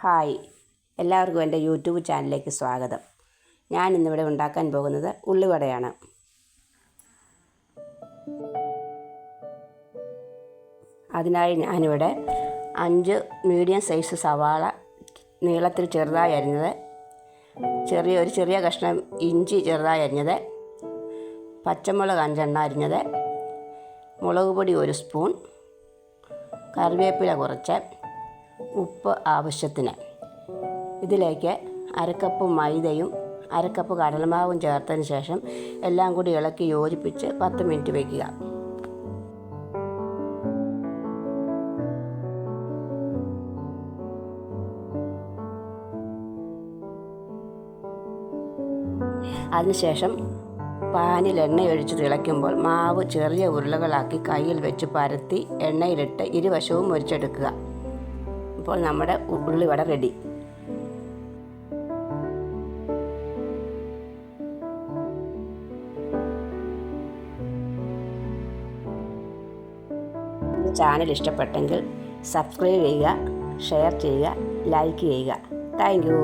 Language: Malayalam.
ഹായ്, എല്ലാവർക്കും എൻ്റെ യൂട്യൂബ് ചാനലിലേക്ക് സ്വാഗതം. ഞാനിന്നിവിടെ ഉണ്ടാക്കാൻ പോകുന്നത് ഉള്ളിവടയാണ്. അതിനായി ഞാനിവിടെ 5 മീഡിയം സൈസ് സവാള നീളത്തിൽ ചെറുതായി അരിഞ്ഞത്, ചെറിയ കഷ്ണം ഇഞ്ചി ചെറുതായി അരിഞ്ഞത്, പച്ചമുളക് 5 അരിഞ്ഞത്, മുളക് പൊടി 1 സ്പൂൺ, കറിവേപ്പില കുറച്ച്, ഉപ്പ് ആവശ്യത്തിന്. ഇതിലേക്ക് 1/2 കപ്പ് മൈദയും 1/2 കപ്പ് കടലമാവും ചേർത്തതിന് ശേഷം എല്ലാം കൂടി ഇളക്കി യോജിപ്പിച്ച് 10 മിനിറ്റ് വയ്ക്കുക. അതിനുശേഷം പാനിൽ എണ്ണയൊഴിച്ച് തിളയ്ക്കുമ്പോൾ മാവ് ചെറിയ ഉരുളകളാക്കി കയ്യിൽ വെച്ച് പരത്തി എണ്ണയിലിട്ട് ഇരുവശവും മുരിച്ചെടുക്കുക. ഇപ്പോൾ നമ്മുടെ ഉള്ളിവട റെഡി. ചാനൽ ഇഷ്ടപ്പെട്ടെങ്കിൽ സബ്സ്ക്രൈബ് ചെയ്യുക, ഷെയർ ചെയ്യുക, ലൈക്ക് ചെയ്യുക. Thank you.